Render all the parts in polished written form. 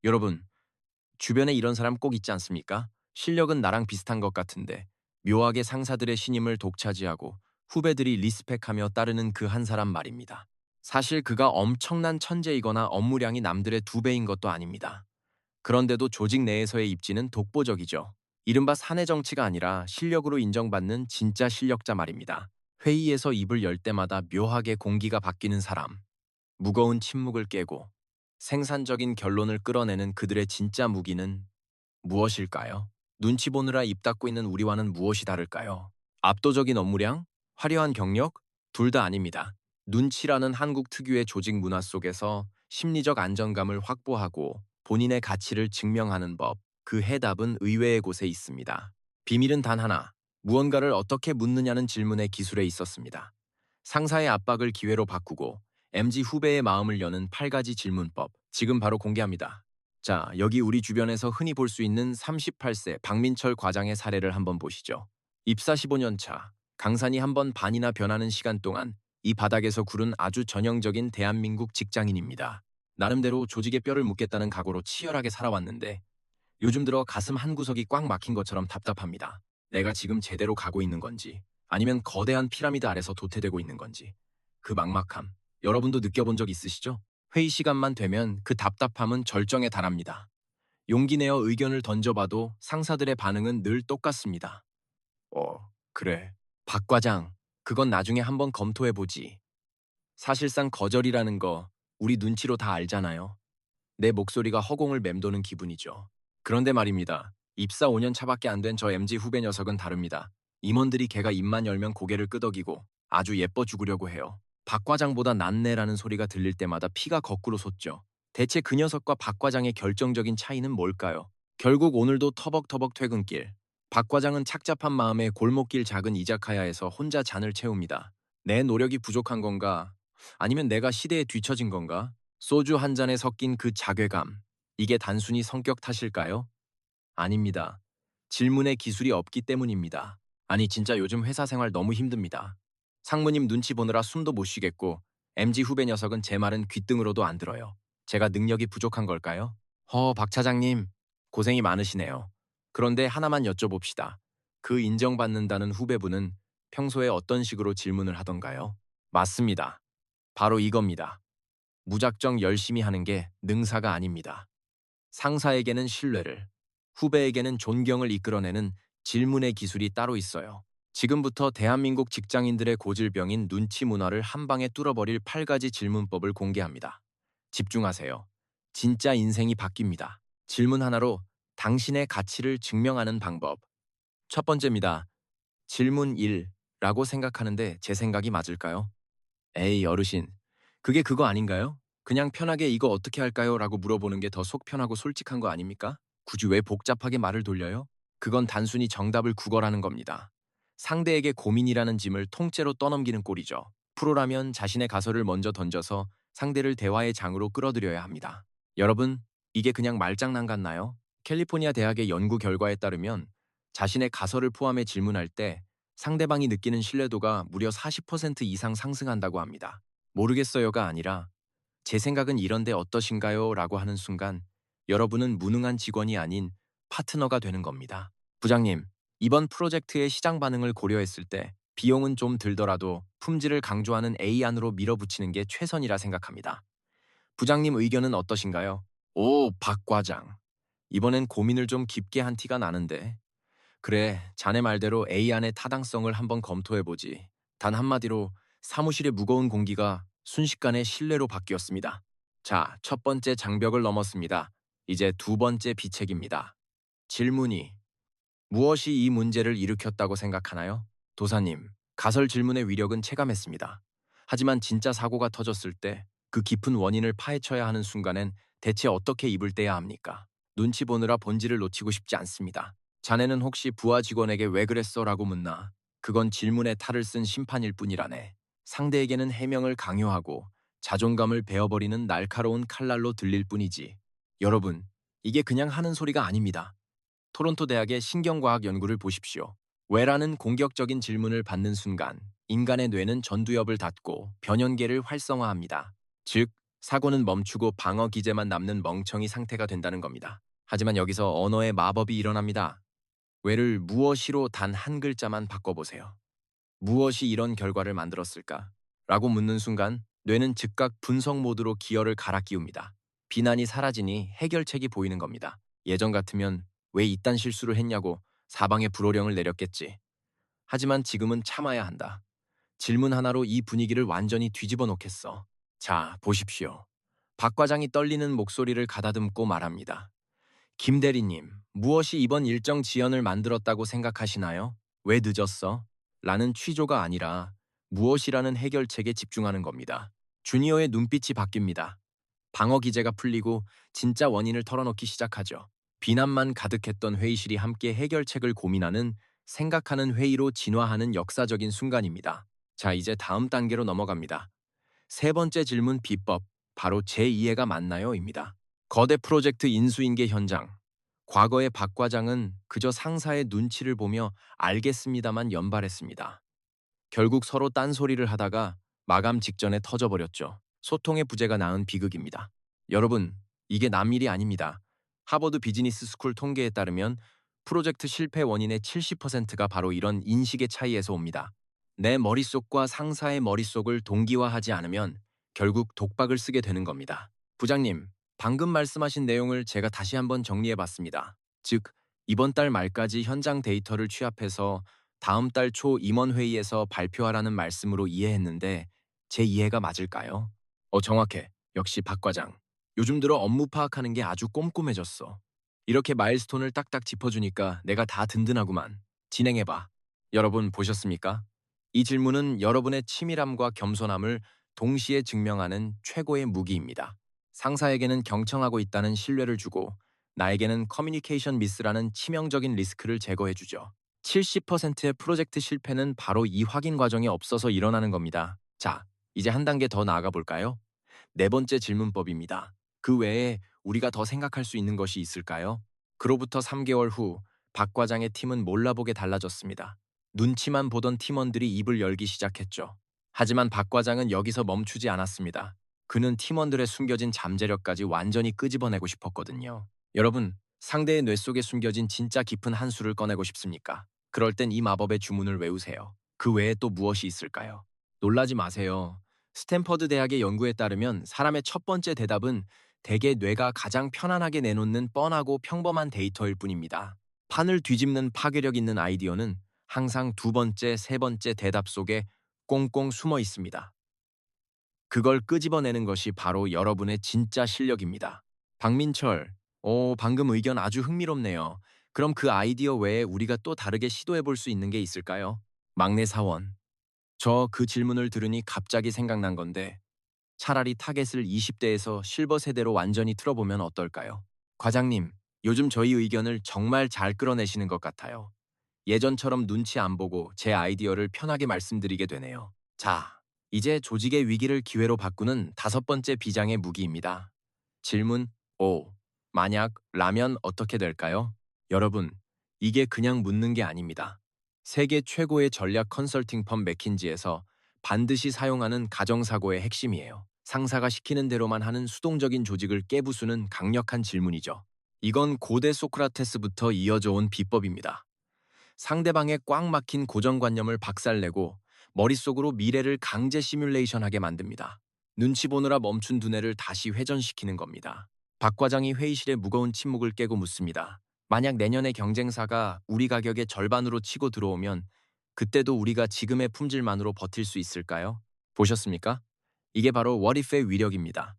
여러분, 주변에 이런 사람 꼭 있지 않습니까? 실력은 나랑 비슷한 것 같은데 묘하게 상사들의 신임을 독차지하고 후배들이 리스펙하며 따르는 그 한 사람 말입니다. 사실 그가 엄청난 천재이거나 업무량이 남들의 2배인 것도 아닙니다. 그런데도 조직 내에서의 입지는 독보적이죠. 이른바 사내 정치가 아니라 실력으로 인정받는 진짜 실력자 말입니다. 회의에서 입을 열 때마다 묘하게 공기가 바뀌는 사람, 무거운 침묵을 깨고 생산적인 결론을 끌어내는 그들의 진짜 무기는 무엇일까요? 눈치 보느라 입 닫고 있는 우리와는 무엇이 다를까요? 압도적인 업무량? 화려한 경력? 둘 다 아닙니다. 눈치라는 한국 특유의 조직 문화 속에서 심리적 안정감을 확보하고 본인의 가치를 증명하는 법, 그 해답은 의외의 곳에 있습니다. 비밀은 단 하나, 무언가를 어떻게 묻느냐는 질문의 기술에 있었습니다. 상사의 압박을 기회로 바꾸고 MZ 후배의 마음을 여는 8가지 질문법, 지금 바로 공개합니다. 자, 여기 우리 주변에서 흔히 볼 수 있는 38세 박민철 과장의 사례를 한번 보시죠. 입사 15년 차, 강산이 한 번 반이나 변하는 시간 동안 이 바닥에서 구른 아주 전형적인 대한민국 직장인입니다. 나름대로 조직의 뼈를 묻겠다는 각오로 치열하게 살아왔는데 요즘 들어 가슴 한 구석이 꽉 막힌 것처럼 답답합니다. 내가 지금 제대로 가고 있는 건지 아니면 거대한 피라미드 아래서 도태되고 있는 건지 그 막막함, 여러분도 느껴본 적 있으시죠? 회의 시간만 되면 그 답답함은 절정에 달합니다. 용기 내어 의견을 던져봐도 상사들의 반응은 늘 똑같습니다. 그래. 박 과장, 그건 나중에 한번 검토해보지. 사실상 거절이라는 거 우리 눈치로 다 알잖아요. 내 목소리가 허공을 맴도는 기분이죠. 그런데 말입니다. 입사 5년 차밖에 안 된 저 MZ 후배 녀석은 다릅니다. 임원들이 걔가 입만 열면 고개를 끄덕이고 아주 예뻐 죽으려고 해요. 박 과장보다 낫네라는 소리가 들릴 때마다 피가 거꾸로 솟죠. 대체 그 녀석과 박 과장의 결정적인 차이는 뭘까요? 결국 오늘도 터벅터벅 퇴근길. 박 과장은 착잡한 마음에 골목길 작은 이자카야에서 혼자 잔을 채웁니다. 내 노력이 부족한 건가? 아니면 내가 시대에 뒤처진 건가? 소주 한 잔에 섞인 그 자괴감. 이게 단순히 성격 탓일까요? 아닙니다. 질문의 기술이 없기 때문입니다. 아니 진짜 요즘 회사 생활 너무 힘듭니다. 상무님 눈치 보느라 숨도 못 쉬겠고 MZ 후배 녀석은 제 말은 귓등으로도 안 들어요. 제가 능력이 부족한 걸까요? 박 차장님, 고생이 많으시네요. 그런데 하나만 여쭤봅시다. 그 인정받는다는 후배분은 평소에 어떤 식으로 질문을 하던가요? 맞습니다. 바로 이겁니다. 무작정 열심히 하는 게 능사가 아닙니다. 상사에게는 신뢰를, 후배에게는 존경을 이끌어내는 질문의 기술이 따로 있어요. 지금부터 대한민국 직장인들의 고질병인 눈치 문화를 한 방에 뚫어버릴 8가지 질문법을 공개합니다. 집중하세요. 진짜 인생이 바뀝니다. 질문 하나로 당신의 가치를 증명하는 방법. 첫 번째입니다. 질문 1. 라고 생각하는데 제 생각이 맞을까요? 에이, 어르신. 그게 그거 아닌가요? 그냥 편하게 이거 어떻게 할까요? 라고 물어보는 게 더 속 편하고 솔직한 거 아닙니까? 굳이 왜 복잡하게 말을 돌려요? 그건 단순히 정답을 구걸하는 겁니다. 상대에게 고민이라는 짐을 통째로 떠넘기는 꼴이죠. 프로라면 자신의 가설을 먼저 던져서 상대를 대화의 장으로 끌어들여야 합니다. 여러분, 이게 그냥 말장난 같나요? 캘리포니아 대학의 연구 결과에 따르면 자신의 가설을 포함해 질문할 때 상대방이 느끼는 신뢰도가 무려 40% 이상 상승한다고 합니다. 모르겠어요가 아니라 제 생각은 이런데 어떠신가요? 라고 하는 순간 여러분은 무능한 직원이 아닌 파트너가 되는 겁니다. 부장님, 이번 프로젝트의 시장 반응을 고려했을 때 비용은 좀 들더라도 품질을 강조하는 A 안으로 밀어붙이는 게 최선이라 생각합니다. 부장님 의견은 어떠신가요? 오, 박 과장. 이번엔 고민을 좀 깊게 한 티가 나는데. 그래, 자네 말대로 A안의 타당성을 한번 검토해보지. 단 한마디로 사무실의 무거운 공기가 순식간에 신뢰로 바뀌었습니다. 자, 첫 번째 장벽을 넘었습니다. 이제 두 번째 비책입니다. 질문이 무엇이 이 문제를 일으켰다고 생각하나요? 도사님, 가설 질문의 위력은 체감했습니다. 하지만 진짜 사고가 터졌을 때 그 깊은 원인을 파헤쳐야 하는 순간엔 대체 어떻게 입을 떼야 합니까? 눈치 보느라 본질을 놓치고 싶지 않습니다. 자네는 혹시 부하 직원에게 왜 그랬어? 라고 묻나? 그건 질문에 탈을 쓴 심판일 뿐이라네. 상대에게는 해명을 강요하고 자존감을 베어버리는 날카로운 칼날로 들릴 뿐이지. 여러분, 이게 그냥 하는 소리가 아닙니다. 토론토 대학의 신경과학 연구를 보십시오. 왜라는 공격적인 질문을 받는 순간 인간의 뇌는 전두엽을 닫고 변연계를 활성화합니다. 즉, 사고는 멈추고 방어 기제만 남는 멍청이 상태가 된다는 겁니다. 하지만 여기서 언어의 마법이 일어납니다. 왜를 무엇이로 단 한 글자만 바꿔보세요. 무엇이 이런 결과를 만들었을까? 라고 묻는 순간 뇌는 즉각 분석 모드로 기어를 갈아 끼웁니다. 비난이 사라지니 해결책이 보이는 겁니다. 예전 같으면 왜 이딴 실수를 했냐고 사방에 불호령을 내렸겠지. 하지만 지금은 참아야 한다. 질문 하나로 이 분위기를 완전히 뒤집어 놓겠어. 자, 보십시오. 박 과장이 떨리는 목소리를 가다듬고 말합니다. 김 대리님, 무엇이 이번 일정 지연을 만들었다고 생각하시나요? 왜 늦었어? 라는 취조가 아니라 무엇이라는 해결책에 집중하는 겁니다. 주니어의 눈빛이 바뀝니다. 방어 기제가 풀리고 진짜 원인을 털어놓기 시작하죠. 비난만 가득했던 회의실이 함께 해결책을 고민하는 생각하는 회의로 진화하는 역사적인 순간입니다. 자, 이제 다음 단계로 넘어갑니다. 세 번째 질문 비법, 바로 제 이해가 맞나요?입니다. 거대 프로젝트 인수인계 현장. 과거의 박 과장은 그저 상사의 눈치를 보며 알겠습니다만 연발했습니다. 결국 서로 딴소리를 하다가 마감 직전에 터져버렸죠. 소통의 부재가 낳은 비극입니다. 여러분, 이게 남일이 아닙니다. 하버드 비즈니스 스쿨 통계에 따르면 프로젝트 실패 원인의 70%가 바로 이런 인식의 차이에서 옵니다. 내 머릿속과 상사의 머릿속을 동기화하지 않으면 결국 독박을 쓰게 되는 겁니다. 부장님, 방금 말씀하신 내용을 제가 다시 한번 정리해 봤습니다. 즉, 이번 달 말까지 현장 데이터를 취합해서 다음 달 초 임원회의에서 발표하라는 말씀으로 이해했는데 제 이해가 맞을까요? 정확해. 역시 박 과장. 요즘 들어 업무 파악하는 게 아주 꼼꼼해졌어. 이렇게 마일스톤을 딱딱 짚어주니까 내가 다 든든하구만. 진행해봐. 여러분 보셨습니까? 이 질문은 여러분의 치밀함과 겸손함을 동시에 증명하는 최고의 무기입니다. 상사에게는 경청하고 있다는 신뢰를 주고 나에게는 커뮤니케이션 미스라는 치명적인 리스크를 제거해주죠. 70%의 프로젝트 실패는 바로 이 확인 과정이 없어서 일어나는 겁니다. 자, 이제 한 단계 더 나아가 볼까요? 네 번째 질문법입니다. 그 외에 우리가 더 생각할 수 있는 것이 있을까요? 그로부터 3개월 후 박 과장의 팀은 몰라보게 달라졌습니다. 눈치만 보던 팀원들이 입을 열기 시작했죠. 하지만 박 과장은 여기서 멈추지 않았습니다. 그는 팀원들의 숨겨진 잠재력까지 완전히 끄집어내고 싶었거든요. 여러분, 상대의 뇌 속에 숨겨진 진짜 깊은 한 수를 꺼내고 싶습니까? 그럴 땐 이 마법의 주문을 외우세요. 그 외에 또 무엇이 있을까요? 놀라지 마세요. 스탠퍼드 대학의 연구에 따르면 사람의 첫 번째 대답은 대개 뇌가 가장 편안하게 내놓는 뻔하고 평범한 데이터일 뿐입니다. 판을 뒤집는 파괴력 있는 아이디어는 항상 두 번째, 세 번째 대답 속에 꽁꽁 숨어 있습니다. 그걸 끄집어내는 것이 바로 여러분의 진짜 실력입니다. 박민철, 방금 의견 아주 흥미롭네요. 그럼 그 아이디어 외에 우리가 또 다르게 시도해 볼 수 있는 게 있을까요? 막내 사원. 저 그 질문을 들으니 갑자기 생각난 건데 차라리 타겟을 20대에서 실버 세대로 완전히 틀어보면 어떨까요? 과장님, 요즘 저희 의견을 정말 잘 끌어내시는 것 같아요. 예전처럼 눈치 안 보고 제 아이디어를 편하게 말씀드리게 되네요. 자, 이제 조직의 위기를 기회로 바꾸는 다섯 번째 비장의 무기입니다. 질문 5. 만약 라면 어떻게 될까요? 여러분, 이게 그냥 묻는 게 아닙니다. 세계 최고의 전략 컨설팅 펌 맥킨지에서 반드시 사용하는 가정사고의 핵심이에요. 상사가 시키는 대로만 하는 수동적인 조직을 깨부수는 강력한 질문이죠. 이건 고대 소크라테스부터 이어져 온 비법입니다. 상대방의 꽉 막힌 고정관념을 박살내고 머릿속으로 미래를 강제 시뮬레이션하게 만듭니다. 눈치 보느라 멈춘 두뇌를 다시 회전시키는 겁니다. 박 과장이 회의실의 무거운 침묵을 깨고 묻습니다. 만약 내년의 경쟁사가 우리 가격의 절반으로 치고 들어오면 그때도 우리가 지금의 품질만으로 버틸 수 있을까요? 보셨습니까? 이게 바로 What If의 위력입니다.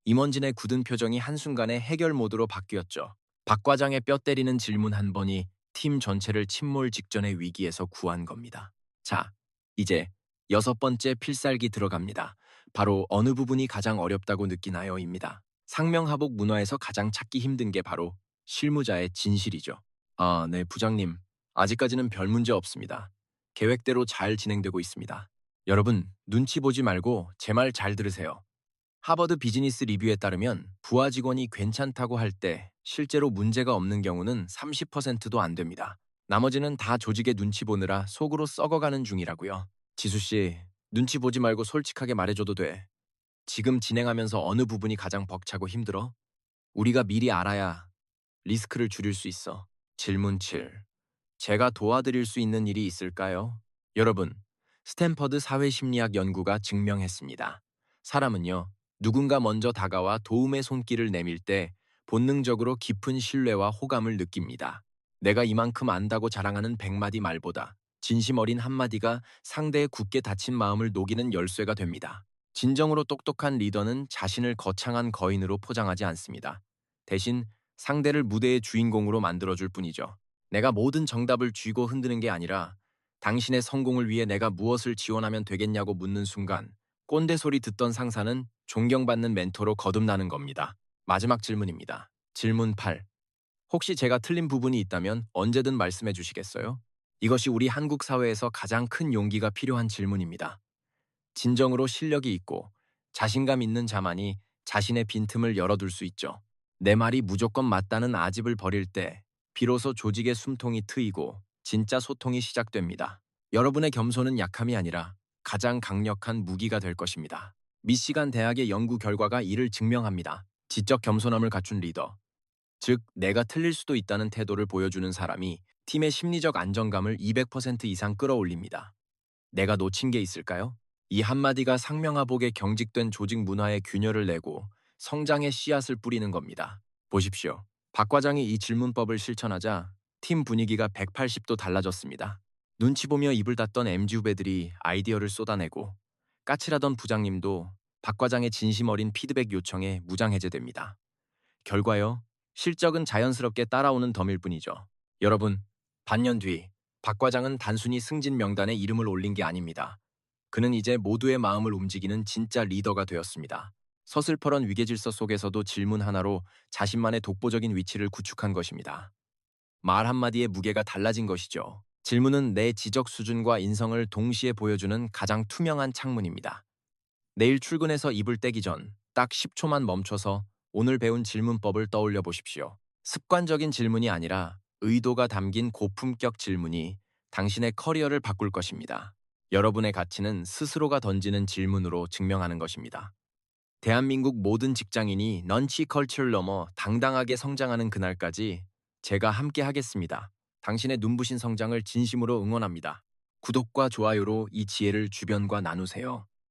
임원진의 굳은 표정이 한순간에 해결 모드로 바뀌었죠. 박 과장의 뼈 때리는 질문 한 번이 팀 전체를 침몰 직전의 위기에서 구한 겁니다. 자, 이제 여섯 번째 필살기 들어갑니다. 바로 어느 부분이 가장 어렵다고 느끼나요?입니다. 상명하복 문화에서 가장 찾기 힘든 게 바로 실무자의 진실이죠. 아, 네, 부장님. 아직까지는 별 문제 없습니다. 계획대로 잘 진행되고 있습니다. 여러분, 눈치 보지 말고 제 말 잘 들으세요. 하버드 비즈니스 리뷰에 따르면 부하 직원이 괜찮다고 할 때 실제로 문제가 없는 경우는 30%도 안 됩니다. 나머지는 다 조직의 눈치 보느라 속으로 썩어가는 중이라고요. 지수 씨, 눈치 보지 말고 솔직하게 말해줘도 돼. 지금 진행하면서 어느 부분이 가장 벅차고 힘들어? 우리가 미리 알아야 리스크를 줄일 수 있어. 질문 7. 제가 도와드릴 수 있는 일이 있을까요? 여러분, 스탠퍼드 사회심리학 연구가 증명했습니다. 사람은요, 누군가 먼저 다가와 도움의 손길을 내밀 때 본능적으로 깊은 신뢰와 호감을 느낍니다. 내가 이만큼 안다고 자랑하는 100마디 말보다 진심 어린 한마디가 상대의 굳게 닫힌 마음을 녹이는 열쇠가 됩니다. 진정으로 똑똑한 리더는 자신을 거창한 거인으로 포장하지 않습니다. 대신 상대를 무대의 주인공으로 만들어줄 뿐이죠. 내가 모든 정답을 쥐고 흔드는 게 아니라 당신의 성공을 위해 내가 무엇을 지원하면 되겠냐고 묻는 순간 꼰대 소리 듣던 상사는 존경받는 멘토로 거듭나는 겁니다. 마지막 질문입니다. 질문 8. 혹시 제가 틀린 부분이 있다면 언제든 말씀해 주시겠어요? 이것이 우리 한국 사회에서 가장 큰 용기가 필요한 질문입니다. 진정으로 실력이 있고 자신감 있는 자만이 자신의 빈틈을 열어둘 수 있죠. 내 말이 무조건 맞다는 아집을 버릴 때 비로소 조직의 숨통이 트이고 진짜 소통이 시작됩니다. 여러분의 겸손은 약함이 아니라 가장 강력한 무기가 될 것입니다. 미시간 대학의 연구 결과가 이를 증명합니다. 지적 겸손함을 갖춘 리더, 즉 내가 틀릴 수도 있다는 태도를 보여주는 사람이 팀의 심리적 안정감을 200% 이상 끌어올립니다. 내가 놓친 게 있을까요? 이 한마디가 상명하복에 경직된 조직 문화에 균열을 내고 성장의 씨앗을 뿌리는 겁니다. 보십시오. 박 과장이 이 질문법을 실천하자 팀 분위기가 180도 달라졌습니다. 눈치 보며 입을 닫던 MZ 후배들이 아이디어를 쏟아내고 까칠하던 부장님도 박 과장의 진심 어린 피드백 요청에 무장해제됩니다. 결과요, 실적은 자연스럽게 따라오는 덤일 뿐이죠. 여러분, 반년 뒤 박 과장은 단순히 승진 명단에 이름을 올린 게 아닙니다. 그는 이제 모두의 마음을 움직이는 진짜 리더가 되었습니다. 서슬퍼런 위계질서 속에서도 질문 하나로 자신만의 독보적인 위치를 구축한 것입니다. 말 한마디의 무게가 달라진 것이죠. 질문은 내 지적 수준과 인성을 동시에 보여주는 가장 투명한 창문입니다. 내일 출근해서 이불 떼기 전 딱 10초만 멈춰서 오늘 배운 질문법을 떠올려 보십시오. 습관적인 질문이 아니라 의도가 담긴 고품격 질문이 당신의 커리어를 바꿀 것입니다. 여러분의 가치는 스스로가 던지는 질문으로 증명하는 것입니다. 대한민국 모든 직장인이 넌치 컬처를 넘어 당당하게 성장하는 그날까지 제가 함께 하겠습니다. 당신의 눈부신 성장을 진심으로 응원합니다. 구독과 좋아요로 이 지혜를 주변과 나누세요.